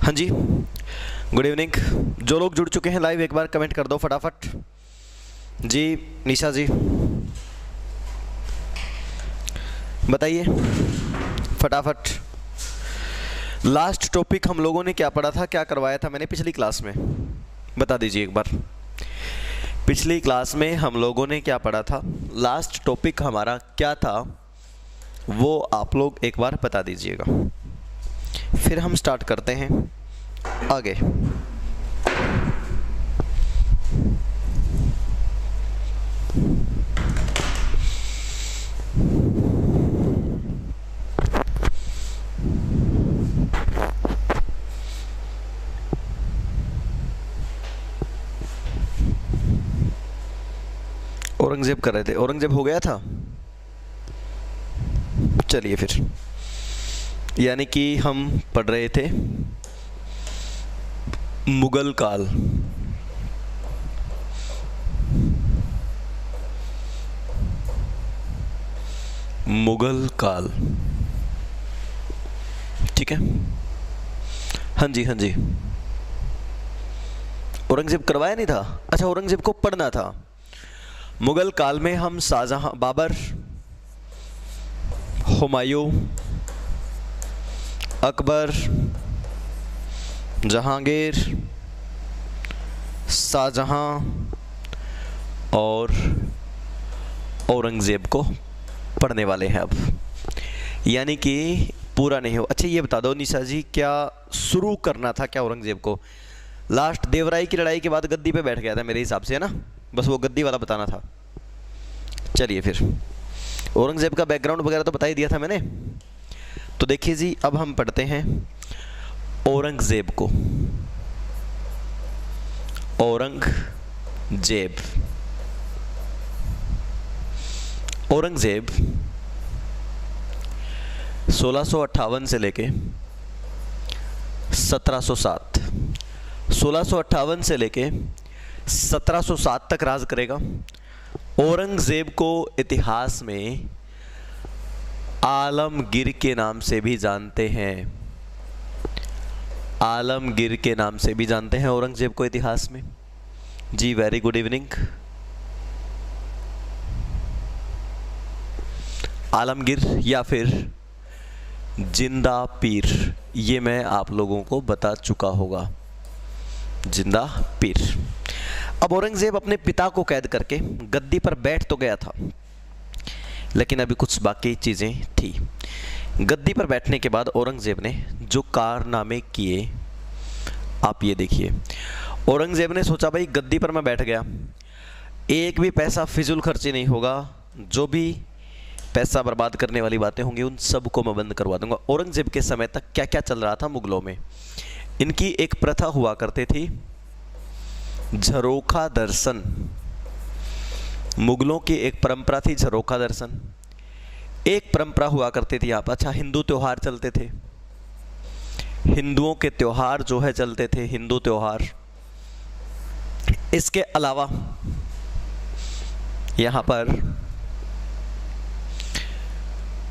हाँ जी, good evening. जो लोग जुड़ चुके हैं लाइव एक बार कमेंट कर दो फटाफट। जी निशा जी बताइए फटाफट। लास्ट टॉपिक हम लोगों ने क्या पढ़ा था, क्या करवाया था मैंने पिछली क्लास में, बता दीजिए एक बार। पिछली क्लास में हम लोगों ने क्या पढ़ा था, लास्ट टॉपिक हमारा क्या था, वो आप लोग एक बार बता दीजिएगा, फिर हम स्टार्ट करते हैं आगे। औरंगजेब कर रहे थे, औरंगजेब हो गया था। चलिए फिर, यानी कि हम पढ़ रहे थे मुगल काल। मुगल काल, ठीक है। हाँ जी हाँ जी, औरंगजेब करवाया नहीं था, अच्छा औरंगजेब को पढ़ना था। मुगल काल में हम शाहजहां, बाबर, हुमायूं, अकबर, जहांगीर, शाहजहां और औरंगजेब को पढ़ने वाले हैं अब, यानी कि पूरा नहीं हो। अच्छा ये बता दो निशा जी, क्या शुरू करना था क्या औरंगजेब को? लास्ट देवराय की लड़ाई के बाद गद्दी पे बैठ गया था मेरे हिसाब से, है ना, बस वो गद्दी वाला बताना था। चलिए फिर, औरंगजेब का बैकग्राउंड वगैरह तो बता ही दिया था मैंने। तो देखिए जी, अब हम पढ़ते हैं औरंगजेब को। औरंगजेब, औरंगजेब 1658 से लेके 1707, 1658 से लेके 1707 तक राज करेगा। औरंगजेब को इतिहास में आलमगीर के नाम से भी जानते हैं, आलमगीर के नाम से भी जानते हैं औरंगजेब को इतिहास में। जी वेरी गुड इवनिंग। आलमगीर या फिर जिंदा पीर, ये मैं आप लोगों को बता चुका होगा, जिंदा पीर। अब औरंगजेब अपने पिता को कैद करके गद्दी पर बैठ तो गया था, लेकिन अभी कुछ बाकी चीज़ें थी। गद्दी पर बैठने के बाद औरंगजेब ने जो कारनामे किए, आप ये देखिए। औरंगजेब ने सोचा भाई गद्दी पर मैं बैठ गया, एक भी पैसा फिजूल खर्ची नहीं होगा, जो भी पैसा बर्बाद करने वाली बातें होंगी उन सबको मैं बंद करवा दूंगा। औरंगजेब के समय तक क्या क्या चल रहा था मुगलों में, इनकी एक प्रथा हुआ करती थी, झरोखा दर्शन। मुगलों की एक परंपरा थी झरोखा दर्शन, एक परंपरा हुआ करती थी आप। अच्छा हिंदू त्योहार चलते थे, हिंदुओं के त्योहार जो है चलते थे, हिंदू त्योहार। इसके अलावा यहां पर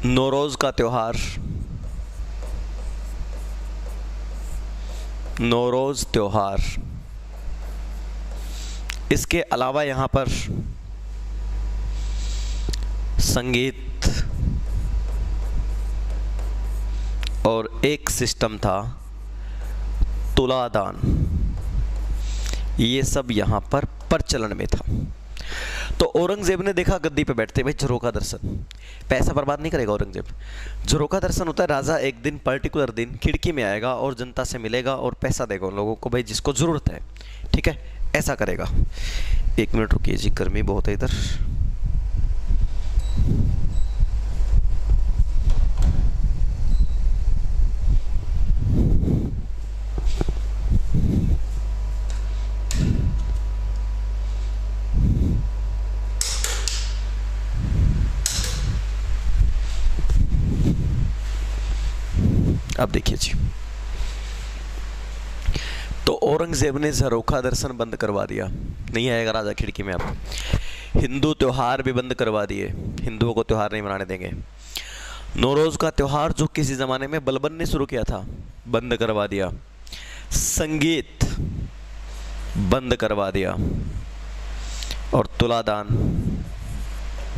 नौरोज का त्योहार, नौरोज त्योहार। इसके अलावा यहां पर संगीत और एक सिस्टम था तुलादान, ये सब यहां पर प्रचलन में था। तो औरंगजेब ने देखा गद्दी पे बैठते भाई झरोखा दर्शन, पैसा बर्बाद नहीं करेगा औरंगजेब। झरोखा दर्शन होता है राजा एक दिन पर्टिकुलर दिन खिड़की में आएगा और जनता से मिलेगा और पैसा देगा उन लोगों को, भाई जिसको जरूरत है, ठीक है, ऐसा करेगा। एक मिनट रुकिए जी, गर्मी बहुत है इधर। अब देखिए जी, तो औरंगजेब ने झरोखा दर्शन बंद करवा दिया, नहीं आएगा राजा खिड़की में। अब हिंदू त्यौहार भी बंद करवा दिए, हिंदुओं को त्यौहार नहीं मनाने देंगे। नौरोज़ का त्यौहार जो किसी ज़माने में बलबन ने शुरू किया था, बंद करवा दिया। संगीत बंद करवा दिया और तुलादान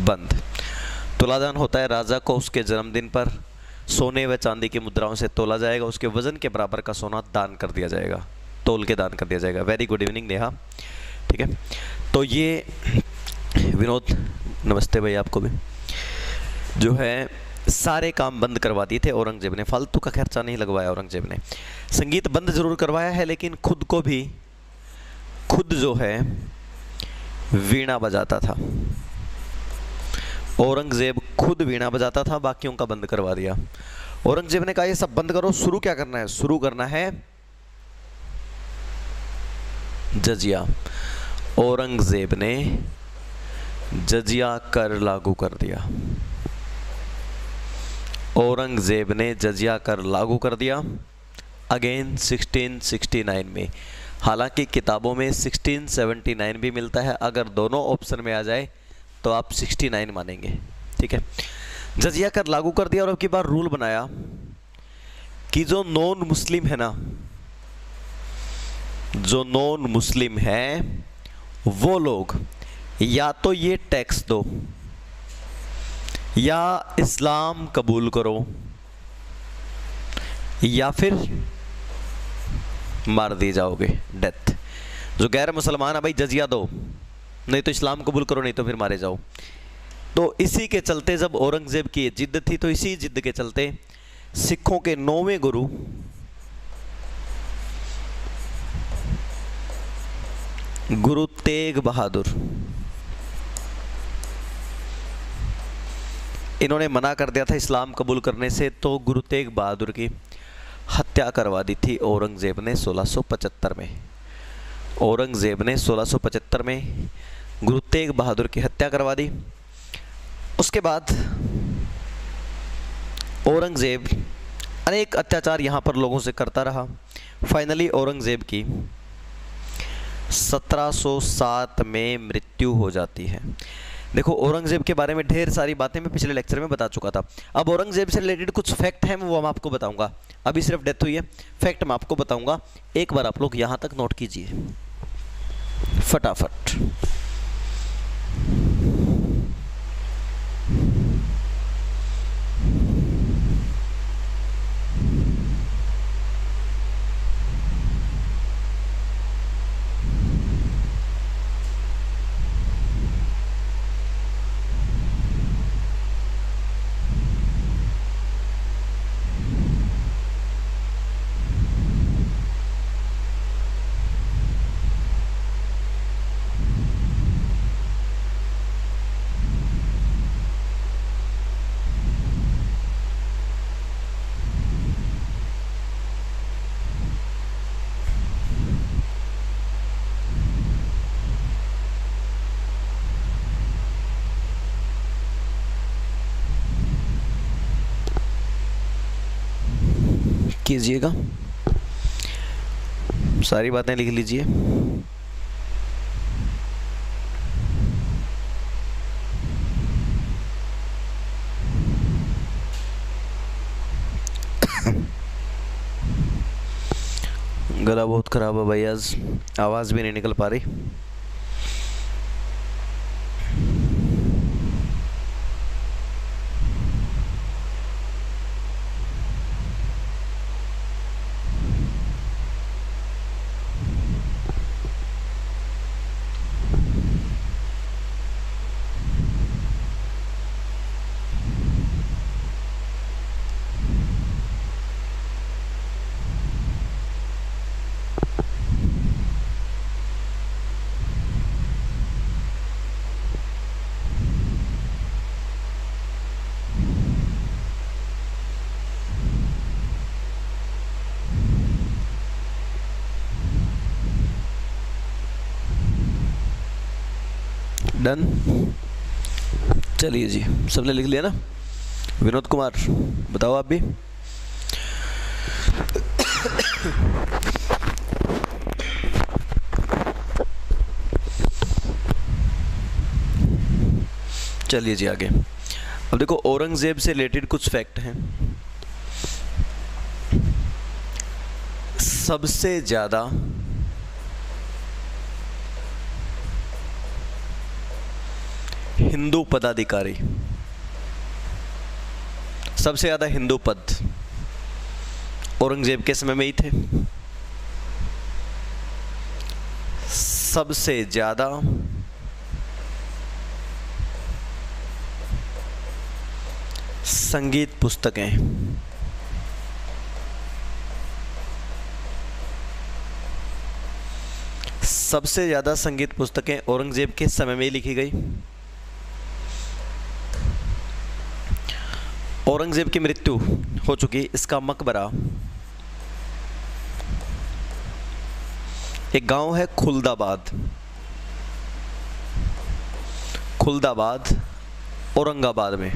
बंद। तुलादान होता है राजा को उसके जन्मदिन पर सोने व चांदी की मुद्राओं से तोला जाएगा, उसके वजन के बराबर का सोना दान कर दिया जाएगा, तोल के दान कर दिया जाएगा। Very good evening Neha. ठीक है, तो ये विनोद, नमस्ते भाई आपको भी, जो है सारे काम बंद करवा दिए थे औरंगजेब ने, फालतू का खर्चा नहीं लगवाया औरंगजेब ने। संगीत बंद जरूर करवाया है, लेकिन खुद को भी, खुद जो है वीणा बजाता था। औरंगजेब खुद वीणा बजाता था, बाकियों का बंद करवा दिया। औरंगजेब ने कहा ये सब बंद करो, शुरू क्या करना है? शुरू करना है जजिया। औरंगजेब ने जजिया कर लागू कर दिया। औरंगजेब ने जजिया कर लागू कर दिया अगेन 1669 में। हालांकि किताबों में 1679 भी मिलता है, अगर दोनों ऑप्शन में आ जाए तो आप 69 मानेंगे। ठीक है, जजिया कर लागू कर दिया और अब की बार रूल बनाया कि जो नॉन मुस्लिम है ना, जो नॉन मुस्लिम है वो लोग या तो ये टैक्स दो या इस्लाम कबूल करो या फिर मार दिए जाओगे, डेथ। जो गैर मुसलमान है भाई जजिया दो, नहीं तो इस्लाम कबूल करो, नहीं तो फिर मारे जाओ। तो इसी के चलते जब औरंगजेब की जिद थी, तो इसी जिद के चलते सिखों के 9वें गुरु गुरु तेग बहादुर, इन्होंने मना कर दिया था इस्लाम कबूल करने से, तो गुरु तेग बहादुर की हत्या करवा दी थी औरंगजेब ने 1675 में। औरंगजेब ने 1675 में गुरु तेग बहादुर की हत्या करवा दी। उसके बाद औरंगजेब अनेक अत्याचार यहाँ पर लोगों से करता रहा। फाइनली औरंगजेब की 1707 में मृत्यु हो जाती है। देखो औरंगजेब के बारे में ढेर सारी बातें मैं पिछले लेक्चर में बता चुका था। अब औरंगजेब से रिलेटेड कुछ फैक्ट हैं, वो मैं आपको बताऊंगा। अभी सिर्फ डेथ हुई है, फैक्ट मैं आपको बताऊंगा। एक बार आप लोग यहाँ तक नोट कीजिए फटाफट। कीजिएगा, सारी बातें लिख लीजिए। गला बहुत खराब है भाई, आज आवाज़ भी नहीं निकल पा रही। डन, चलिए जी, सबने लिख लिया ना। विनोद कुमार बताओ आप भी। चलिए जी आगे। अब देखो औरंगजेब से रिलेटेड कुछ फैक्ट हैं। सबसे ज़्यादा हिंदू पदाधिकारी, सबसे ज़्यादा हिंदू पद औरंगजेब के समय में ही थे। सबसे ज़्यादा संगीत पुस्तकें सबसे ज़्यादा संगीत पुस्तकें औरंगजेब के समय में ही लिखी गई। औरंगजेब की मृत्यु हो चुकी, इसका मकबरा एक गांव है खुलदाबाद, खुलदाबाद औरंगाबाद में,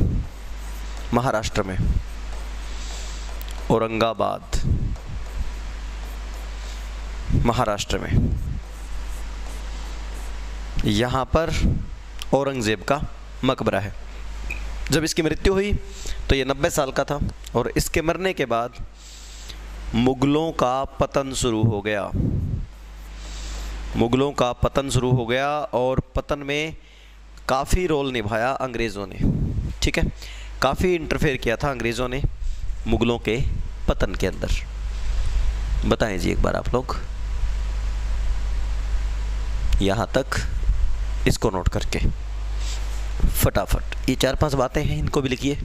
महाराष्ट्र में। औरंगाबाद महाराष्ट्र में, यहाँ पर औरंगजेब का मकबरा है। जब इसकी मृत्यु हुई तो ये 90 साल का था और इसके मरने के बाद मुगलों का पतन शुरू हो गया। मुगलों का पतन शुरू हो गया और पतन में काफ़ी रोल निभाया अंग्रेज़ों ने। ठीक है, काफ़ी इंटरफेयर किया था अंग्रेज़ों ने मुगलों के पतन के अंदर। बताएं जी एक बार आप लोग, यहाँ तक इसको नोट करके फटाफट, ये 4-5 बातें हैं, इनको भी लिखिए।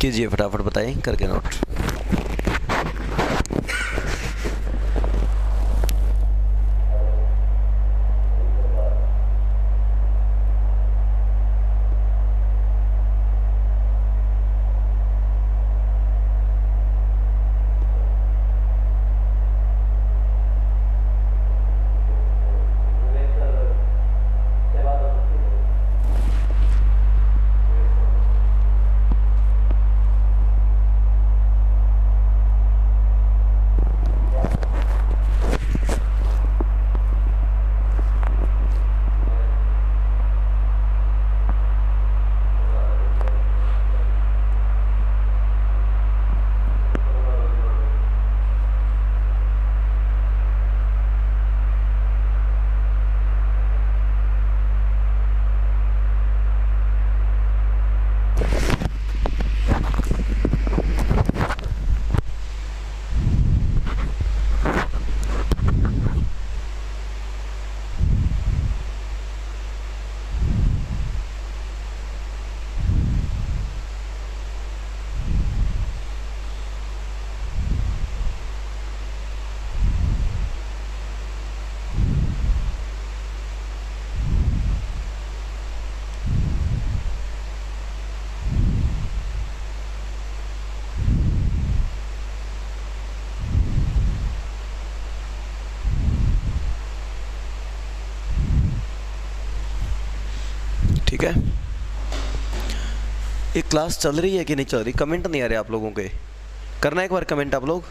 कीजिए फटाफट, बताएं करके नोट। ठीक है, ये क्लास चल रही है कि नहीं चल रही? कमेंट नहीं आ रहे आप लोगों के, करना एक बार कमेंट आप लोग।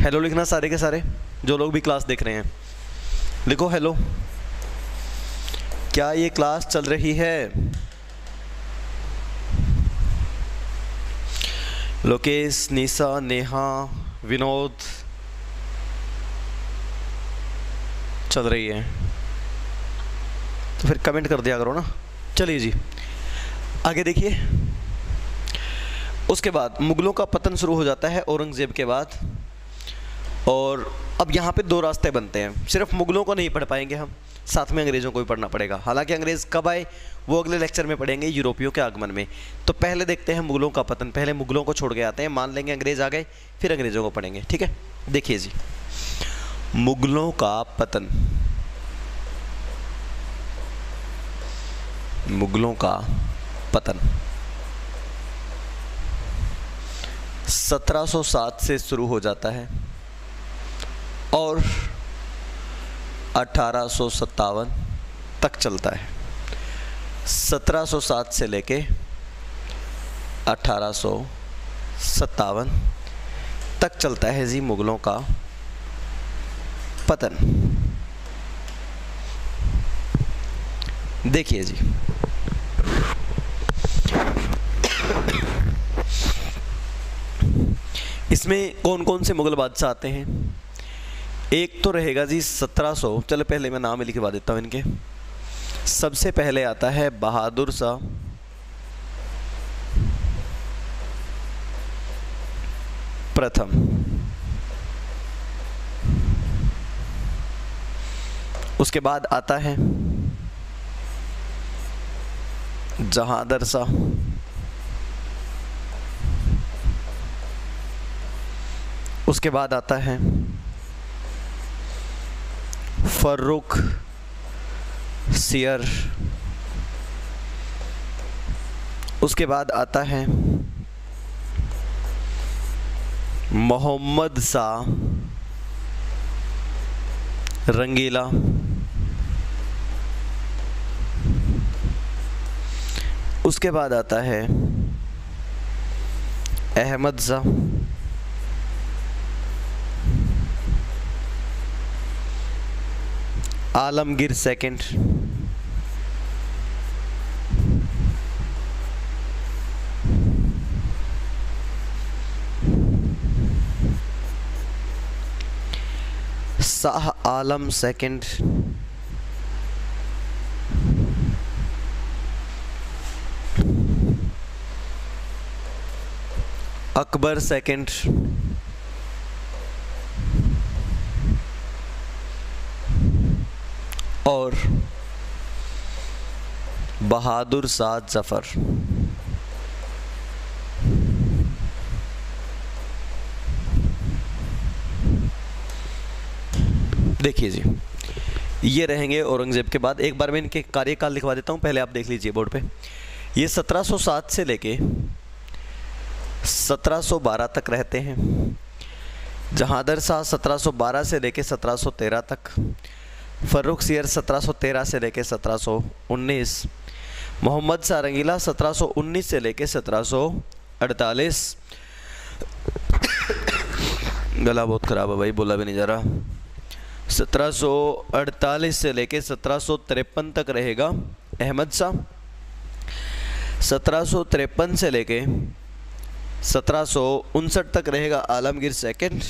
हेलो लिखना सारे के सारे, जो लोग भी क्लास देख रहे हैं लिखो हेलो। क्या ये क्लास चल रही है? लोकेश, निशा, नेहा, विनोद, चल रही है तो फिर कमेंट कर दिया करो ना। चलिए जी आगे देखिए। उसके बाद मुगलों का पतन शुरू हो जाता है औरंगजेब के बाद, और अब यहाँ पे दो रास्ते बनते हैं, सिर्फ मुगलों को नहीं पढ़ पाएंगे हम, साथ में अंग्रेज़ों को भी पढ़ना पड़ेगा। हालांकि अंग्रेज़ कब आए वो अगले लेक्चर में पढ़ेंगे, यूरोपियों के आगमन में। तो पहले देखते हैं मुगलों का पतन, पहले मुगलों को छोड़ के आते हैं, मान लेंगे अंग्रेज़ आ गए, फिर अंग्रेज़ों को पढ़ेंगे, ठीक है। देखिए जी, मुगलों का पतन, मुगलों का पतन 1707 से शुरू हो जाता है और 1857 तक चलता है। 1707 से लेके 1857 तक चलता है जी मुगलों का पतन। देखिए जी, इसमें कौन कौन से मुगल बादशाह आते हैं। एक तो रहेगा जी 1700, चलो पहले मैं नाम लिखवा देता हूँ इनके। सबसे पहले आता है बहादुर शाह, प्रथम। उसके बाद आता है जहांदर शाह, उसके बाद आता है फर्रुख सियर, उसके बाद आता है मोहम्मद शाह रंगीला, उसके बाद आता है Ahmad Shah, Alamgir second, Shah Alam second, Akbar second, और बहादुर शाह जफर। देखिए जी, ये रहेंगे औरंगजेब के बाद। एक बार मैं इनके कार्यकाल लिखवा देता हूँ, पहले आप देख लीजिए बोर्ड पे। ये 1707 से लेके 1712 तक रहते हैं। जहांदर शाह 1712 से लेके 1713 तक, फर्रुख सियर 1713 से लेके 1719, मोहम्मद शाह रंगीला 1719 से लेके 1748। गला बहुत ख़राब है भाई, बोला भी नहीं जा रहा। 1748 से लेके 1753 तक रहेगा अहमद शाह। 1753 से लेके 1759 तक रहेगा आलमगीर सेकंड।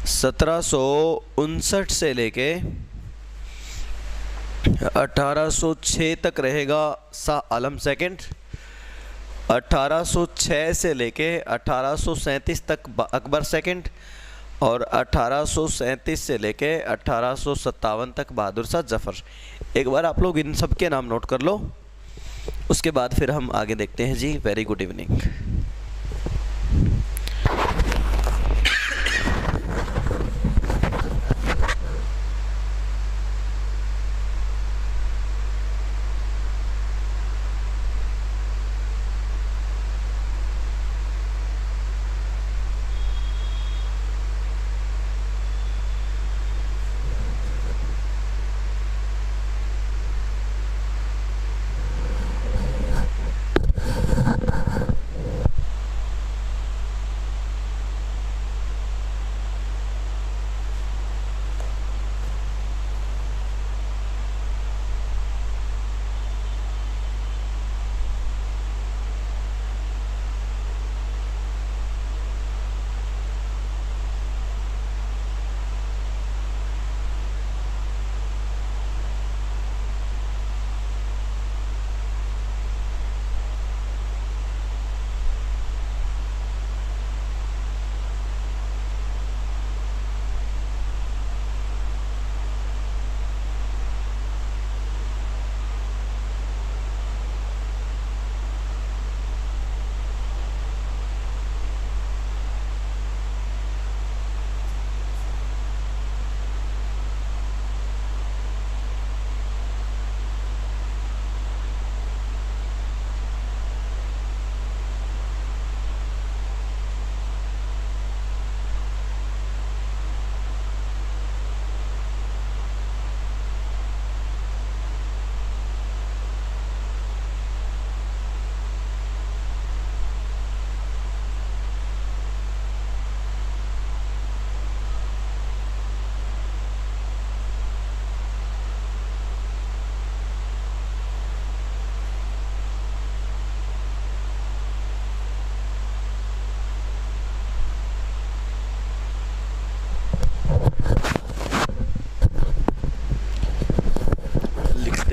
1759 से लेके 1806 तक रहेगा शाह आलम सेकंड। 1806 से लेके 1837 तक अकबर सेकंड, और 1837 से लेके 1857 तक बहादुर शाह जफर। एक बार आप लोग इन सब के नाम नोट कर लो, उसके बाद फिर हम आगे देखते हैं जी। Very good evening.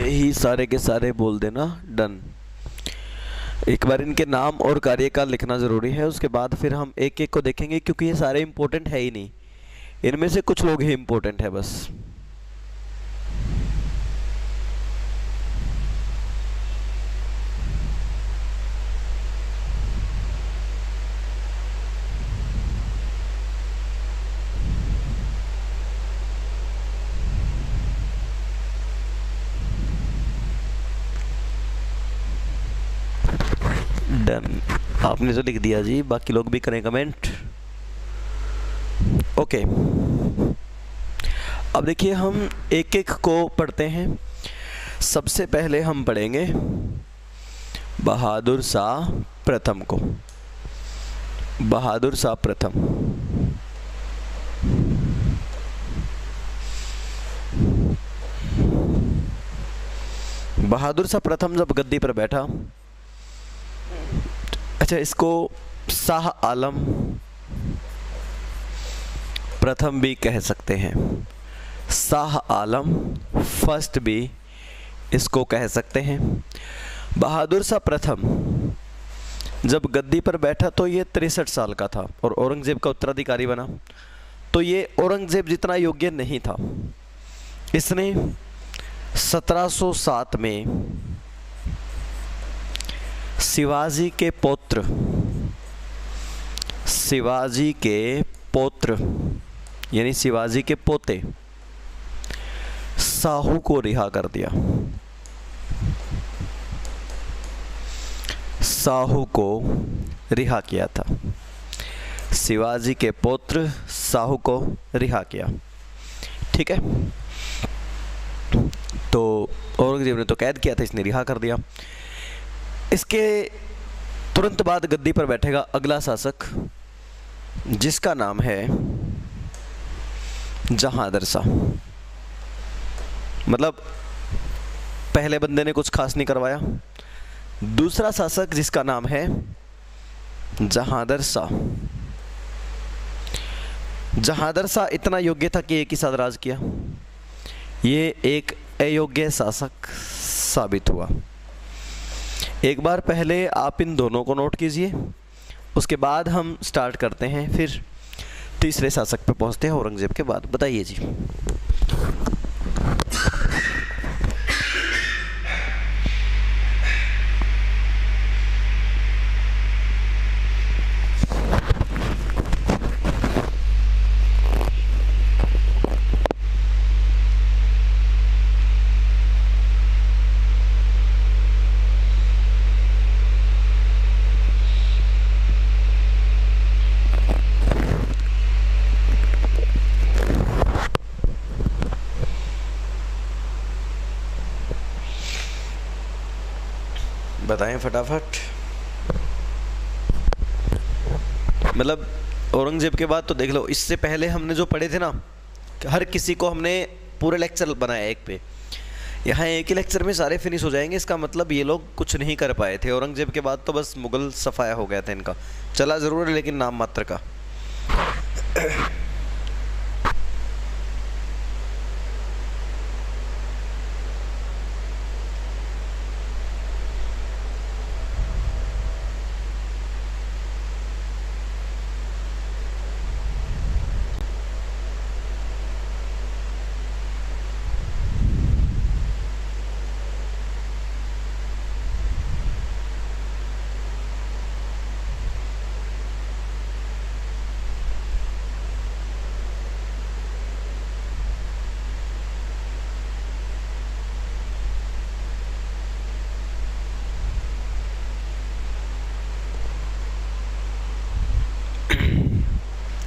ही सारे के सारे बोल देना डन। एक बार इनके नाम और कार्यकाल लिखना ज़रूरी है, उसके बाद फिर हम एक एक को देखेंगे, क्योंकि ये सारे इम्पोर्टेंट है ही नहीं, इनमें से कुछ लोग ही इम्पोर्टेंट है बस। डन, आपने तो लिख दिया जी, बाकी लोग भी करें कमेंट। ओके, अब देखिए हम एक एक को पढ़ते हैं। सबसे पहले हम पढ़ेंगे बहादुर शाह प्रथम को। बहादुर शाह प्रथम, बहादुर शाह प्रथम जब गद्दी पर बैठा, अच्छा इसको शाह आलम प्रथम भी कह सकते हैं, शाह आलम फर्स्ट भी इसको कह सकते हैं। बहादुर शाह प्रथम जब गद्दी पर बैठा तो ये 63 साल का था और औरंगजेब का उत्तराधिकारी बना, तो ये औरंगजेब जितना योग्य नहीं था। इसने 1707 में शिवाजी के पौत्र यानी शिवाजी के पोते साहू को रिहा कर दिया। साहू को रिहा किया था, शिवाजी के पौत्र साहू को रिहा किया। ठीक है, तो औरंगजेब ने तो कैद किया था, इसने रिहा कर दिया। इसके तुरंत बाद गद्दी पर बैठेगा अगला शासक, जिसका नाम है जहांदर शाह। मतलब पहले बंदे ने कुछ खास नहीं करवाया। दूसरा शासक जिसका नाम है जहांदर शाह। जहांदर शाह इतना योग्य था कि एक ही साथ राज किया। ये एक अयोग्य शासक साबित हुआ। एक बार पहले आप इन दोनों को नोट कीजिए, उसके बाद हम स्टार्ट करते हैं, फिर तीसरे शासक पे पहुंचते हैं औरंगजेब के बाद। बताइए जी। बताएं फटाफट। मतलब औरंगजेब के बाद तो देख लो, इससे पहले हमने जो पढ़े थे ना, हर किसी को हमने पूरे लेक्चर बनाया एक पे। यहाँ एक ही लेक्चर में सारे फिनिश हो जाएंगे। इसका मतलब ये लोग कुछ नहीं कर पाए थे। औरंगजेब के बाद तो बस मुगल सफाया हो गया था इनका। चला ज़रूर है लेकिन नाम मात्र का।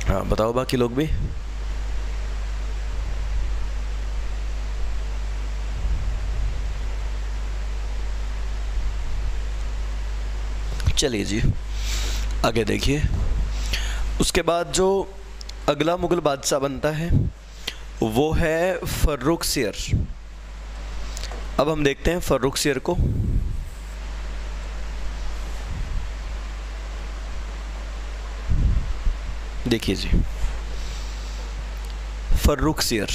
हाँ बताओ बाकी लोग भी। चलिए जी आगे देखिए। उसके बाद जो अगला मुगल बादशाह बनता है वो है फर्रुखसियर। अब हम देखते हैं फर्रुखसियर को। देखिए जी, फर्रुखसियर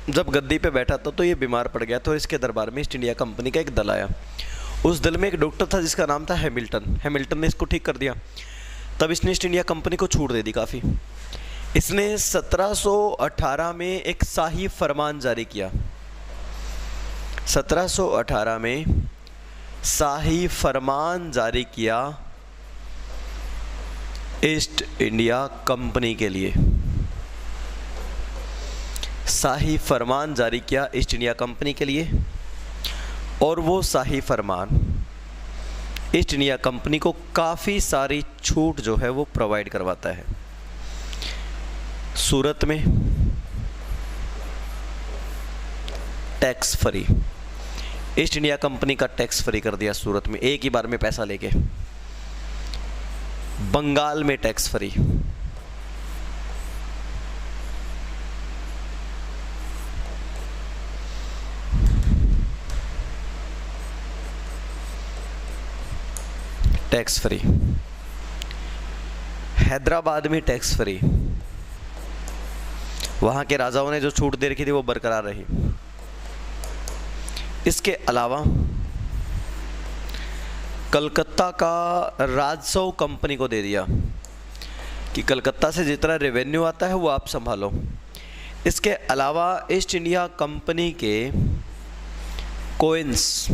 जब गद्दी पे बैठा था तो ये बीमार पड़ गया, तो इसके दरबार में ईस्ट इंडिया कंपनी का एक दल आया। उस दल में एक डॉक्टर था जिसका नाम था हैमिल्टन। हैमिल्टन ने इसको ठीक कर दिया। तब इसने ईस्ट इंडिया कंपनी को छूट दे दी काफ़ी। इसने 1718 में एक शाही फरमान जारी किया। 1718 में शाही फरमान जारी किया ईस्ट इंडिया कंपनी के लिए। शाही फरमान जारी किया ईस्ट इंडिया कंपनी के लिए, और वो शाही फरमान ईस्ट इंडिया कंपनी को काफ़ी सारी छूट जो है वो प्रोवाइड करवाता है। सूरत में tax free, east India company का टैक्स फ्री कर दिया सूरत में, एक ही बार में पैसा लेके। बंगाल में tax free, tax free. Hyderabad में टैक्स फ्री, वहाँ के राजाओं ने जो छूट दे रखी थी वो बरकरार रही। इसके अलावा कलकत्ता का राजस्व कंपनी को दे दिया कि कलकत्ता से जितना रेवेन्यू आता है वो आप संभालो। इसके अलावा ईस्ट इंडिया कंपनी के कॉइन्स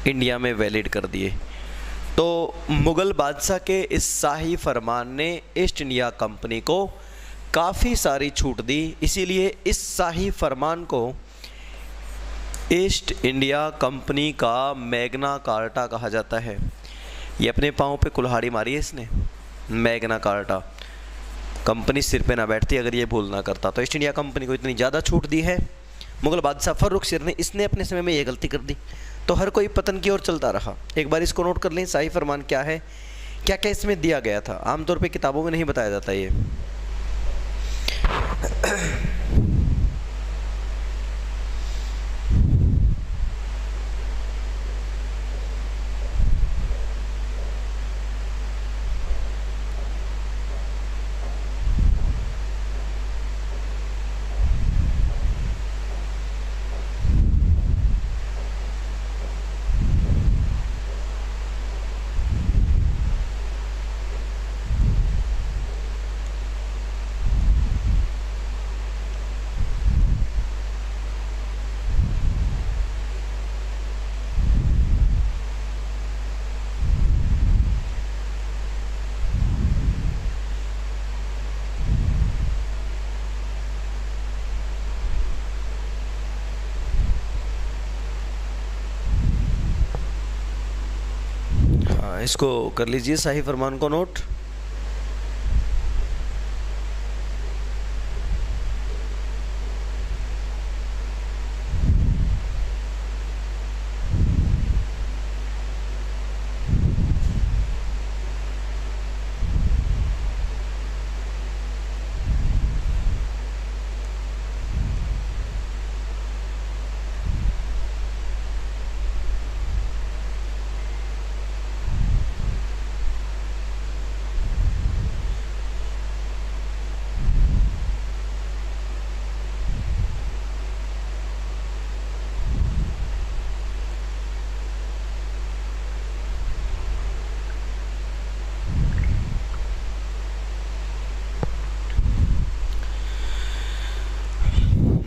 इंडिया में वैलिड कर दिए। तो मुग़ल बादशाह के इस शाही फरमान ने ईस्ट इंडिया कंपनी को काफ़ी सारी छूट दी। इसीलिए इस शाही फरमान को ईस्ट इंडिया कंपनी का मैग्ना कार्टा कहा जाता है। ये अपने पाँव पे कुल्हाड़ी मारी है इसने, मैग्ना कार्टा। कंपनी सिर पे ना बैठती अगर ये भूल ना करता। तो ईस्ट इंडिया कंपनी को इतनी ज़्यादा छूट दी है मुग़ल बादशाह फ़र्रुखसिर ने, इसने अपने समय में ये गलती कर दी, तो हर कोई पतन की ओर चलता रहा। एक बार इसको नोट कर लें, शाही फरमान क्या है, क्या क्या इसमें दिया गया था। आमतौर पे किताबों में नहीं बताया जाता ये। इसको कर लीजिए शाही फरमान को नोट।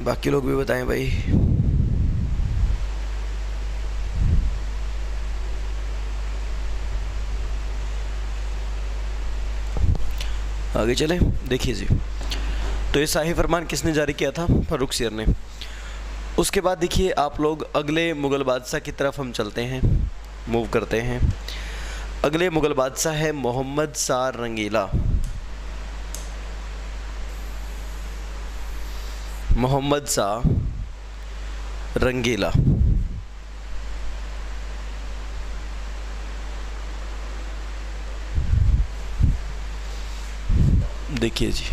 बाकी लोग भी बताएं भाई। आगे चलें, देखिए जी। तो ये शाही फरमान किसने जारी किया था? फ़र्रुखसिर ने। उसके बाद देखिए आप लोग, अगले मुग़ल बादशाह की तरफ हम चलते हैं, मूव करते हैं। अगले मुग़ल बादशाह है मोहम्मद शाह रंगीला। मोहम्मद शाह रंगीला। देखिए जी,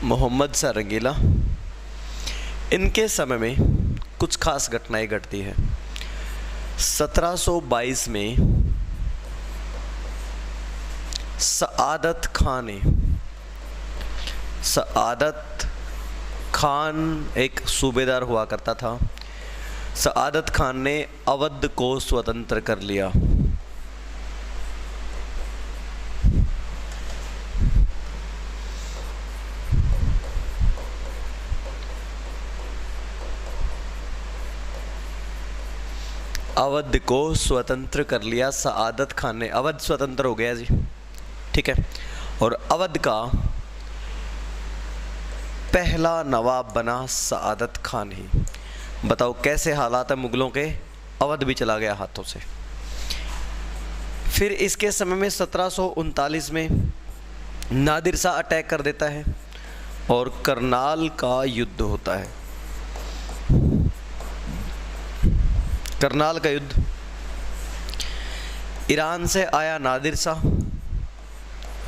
मोहम्मद शाह रंगीला, इनके समय में कुछ खास घटनाएं घटती है। 1722 में सआदत खान एक सूबेदार हुआ करता था। सआदत खान ने अवध को स्वतंत्र कर लिया। अवध को स्वतंत्र कर लिया सआदत खान ने। अवध स्वतंत्र हो गया जी, ठीक है। और अवध का पहला नवाब बना सआदत खान ही। बताओ कैसे हालात है मुगलों के, अवध भी चला गया हाथों से। फिर इसके समय में 1739 में नादिर शाह अटैक कर देता है और करनाल का युद्ध होता है। करनाल का युद्ध, ईरान से आया नादिर शाह,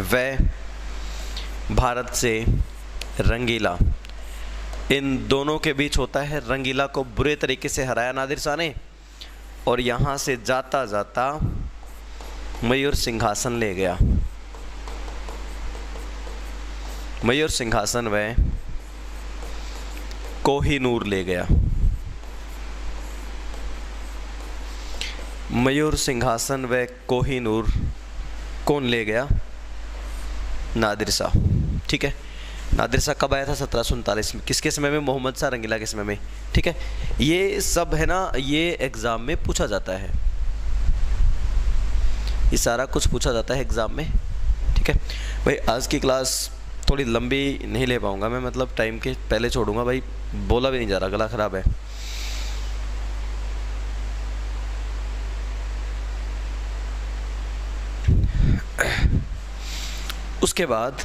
वह भारत से रंगीला, इन दोनों के बीच होता है। रंगीला को बुरे तरीके से हराया नादिर शाह ने और यहाँ से जाता जाता मयूर सिंहासन ले गया। मयूर सिंहासन वह कोहिनूर ले गया। मयूर सिंहासन व कोहिनूर कौन ले गया? नादिर शाह, ठीक है। नादिर शाह कब आया था? 1739 में। किसके समय में? मोहम्मद शाह रंगीला के समय में, ठीक है। ये सब है ना, ये एग्ज़ाम में पूछा जाता है, ये सारा कुछ पूछा जाता है एग्ज़ाम में, ठीक है भाई। आज की क्लास थोड़ी लंबी नहीं ले पाऊँगा मैं, मतलब टाइम के पहले छोड़ूंगा भाई, बोला भी नहीं जा रहा, गला ख़राब है। उसके बाद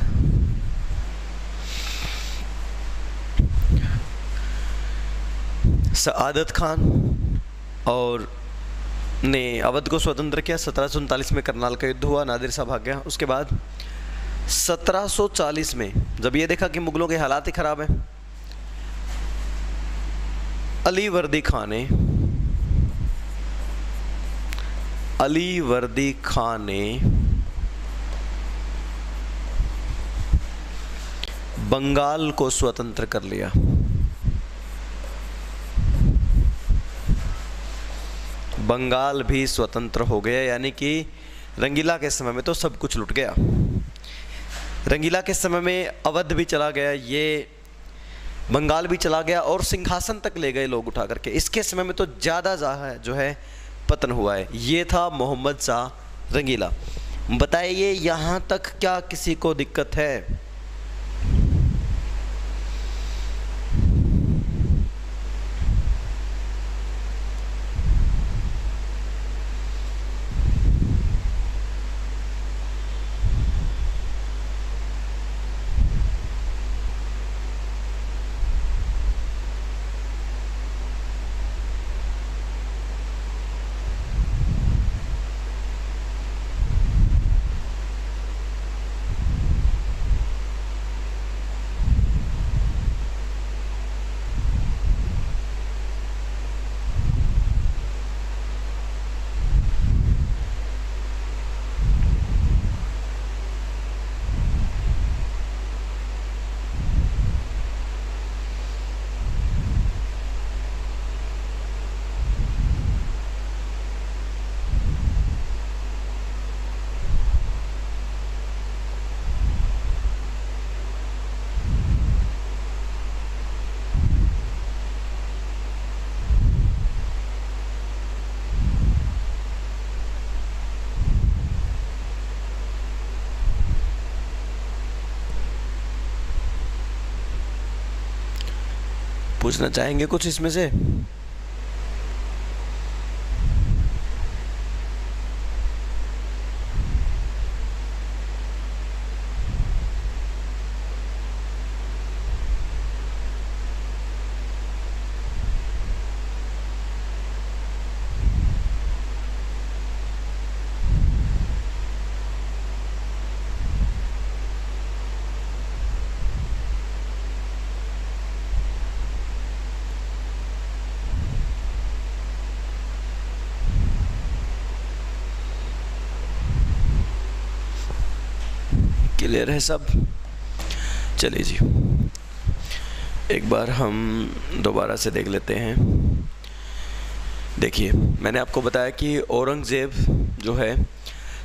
सआदत खान और ने अवध को स्वतंत्र किया। 1739 में करनाल का युद्ध हुआ, नादिर शाह भाग गया। उसके बाद 1740 में जब ये देखा कि मुगलों के हालात ही ख़राब हैं, अली वर्दी खान ने बंगाल को स्वतंत्र कर लिया। बंगाल भी स्वतंत्र हो गया, यानी कि रंगीला के समय में तो सब कुछ लुट गया। रंगीला के समय में अवध भी चला गया, ये बंगाल भी चला गया और सिंहासन तक ले गए लोग उठा करके। इसके समय में तो ज़्यादा जो है पतन हुआ है। ये था मोहम्मद शाह रंगीला। बताइए यहाँ तक क्या किसी को दिक्कत है? पूछना चाहेंगे कुछ इसमें से? क्लियर है सब? चलिए जी, एक बार हम दोबारा से देख लेते हैं। देखिए, मैंने आपको बताया कि औरंगज़ेब जो है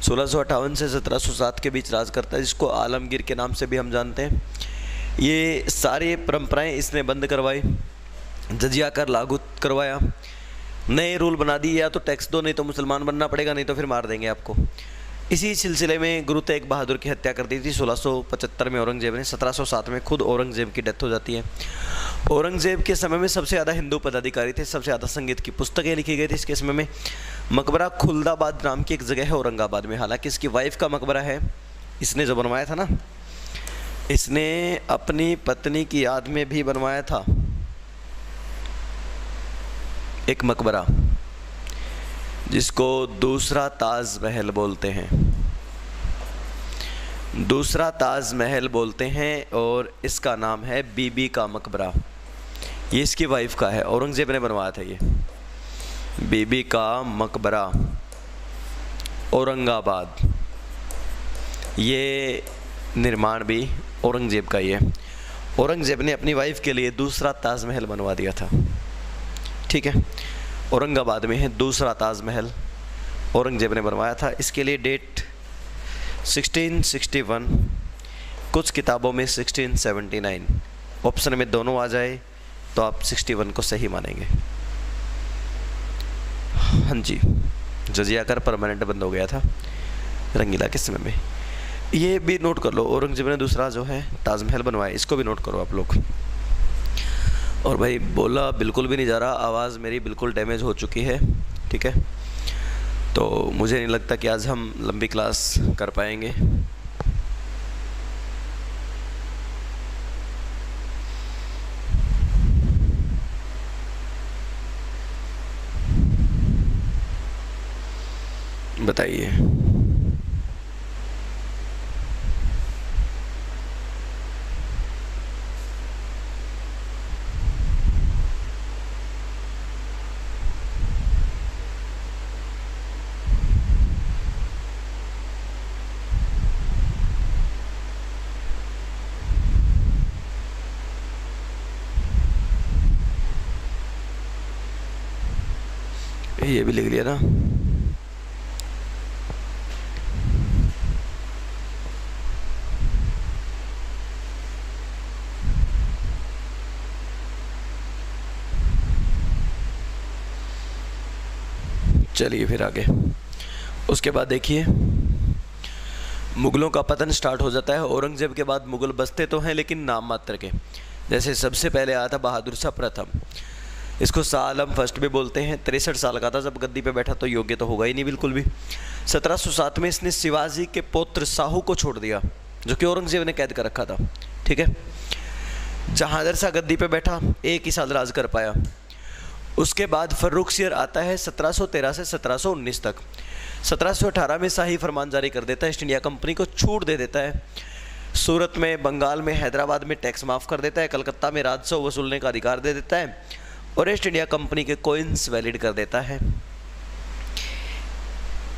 1658 से 1707 के बीच राज करता है, जिसको आलमगीर के नाम से भी हम जानते हैं। ये सारी परंपराएं इसने बंद करवाई, जजिया कर लागू करवाया, नए रूल बना दिए, या तो टैक्स दो, नहीं तो मुसलमान बनना पड़ेगा, नहीं तो फिर मार देंगे आपको। इसी सिलसिले में गुरु तेग बहादुर की हत्या कर दी थी 1675 में औरंगज़ेब ने। 1707 में खुद औरंगज़ेब की डेथ हो जाती है। औरंगज़ेब के समय में सबसे ज़्यादा हिंदू पदाधिकारी थे, सबसे ज़्यादा संगीत की पुस्तकें लिखी गई थी इसके समय में। मकबरा खुलदाबाद नाम की एक जगह है औरंगाबाद में, हालांकि इसकी वाइफ का मकबरा है। इसने जो बनवाया था ना, इसने अपनी पत्नी की याद में भी बनवाया था एक मकबरा, जिसको दूसरा ताजमहल बोलते हैं। दूसरा ताजमहल बोलते हैं, और इसका नाम है बीबी का मकबरा। ये इसकी वाइफ का है, औरंगज़ेब ने बनवाया था ये बीबी का मकबरा औरंगाबाद। ये निर्माण भी औरंगज़ेब का ही है। औरंगज़ेब ने अपनी वाइफ के लिए दूसरा ताजमहल बनवा दिया था, ठीक है। औरंगाबाद में है दूसरा ताजमहल, औरंगज़ेब ने बनवाया था। इसके लिए डेट 1661, कुछ किताबों में 1679। ऑप्शन में दोनों आ जाए तो आप 61 को सही मानेंगे। हाँ जी, जजिया कर परमानेंट बंद हो गया था रंगीला के समय में। ये भी नोट कर लो, औरंगज़ेब ने दूसरा जो है ताजमहल बनवाया, इसको भी नोट करो आप लोग। और भाई बोला बिल्कुल भी नहीं जा रहा, आवाज़ मेरी बिल्कुल डैमेज हो चुकी है, ठीक है। तो मुझे नहीं लगता कि आज हम लंबी क्लास कर पाएंगे। बताइए। ये भी लिख लिया ना। चलिए फिर आगे। उसके बाद देखिए, मुगलों का पतन स्टार्ट हो जाता है। औरंगज़ेब के बाद मुगल बसते तो हैं, लेकिन नाम मात्र के। जैसे सबसे पहले आया था बहादुर शाह प्रथम, इसको शाह आलम फर्स्ट भी बोलते हैं। 63 साल का था जब गद्दी पे बैठा, तो योग्य तो होगा ही नहीं बिल्कुल भी। 1707 में इसने शिवाजी के पुत्र शाहू को छोड़ दिया, जो कि औरंगज़ेब ने कैद कर रखा था, ठीक है। जहांगीर शाह गद्दी पे बैठा, 1 ही साल राज कर पाया। उसके बाद फर्रुखसियर आता है 1713 से 1719 तक। 1718 में शाही फरमान जारी कर देता है, ईस्ट इंडिया कंपनी को छूट दे देता है। सूरत में, बंगाल में, हैदराबाद में टैक्स माफ़ कर देता है, कलकत्ता में राजस्व वसूलने का अधिकार दे देता है, और ईस्ट इंडिया कंपनी के कॉइन्स वैलिड कर देता है।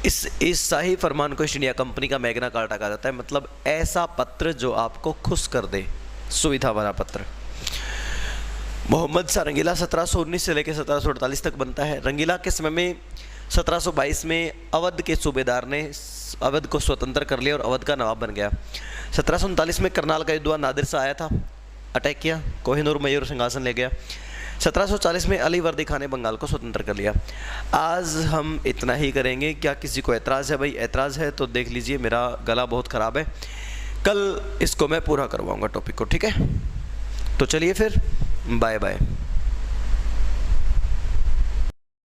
इस शाही फरमान को ईस्ट इंडिया कंपनी का मैग्ना कार्टा कहा जाता है, मतलब ऐसा पत्र जो आपको खुश कर दे, सुविधा वाला पत्र। मोहम्मद शाह रंगीला 1719 से लेकर 1748 तक बनता है। रंगीला के समय में 1722 में अवध के सूबेदार ने अवध को स्वतंत्र कर लिया और अवध का नवाब बन गया। 1739 में करनाल का युद्ध हुआ, नादिर शाह आया था, अटैक किया, कोहिनूर मयूर सिंहासन ले गया। 1740 में अली वर्दी खान ने बंगाल को स्वतंत्र कर लिया। आज हम इतना ही करेंगे। क्या किसी को एतराज़ है? भाई एतराज़ है तो देख लीजिए, मेरा गला बहुत ख़राब है, कल इसको मैं पूरा करवाऊँगा टॉपिक को, ठीक है। तो चलिए फिर, बाय बाय।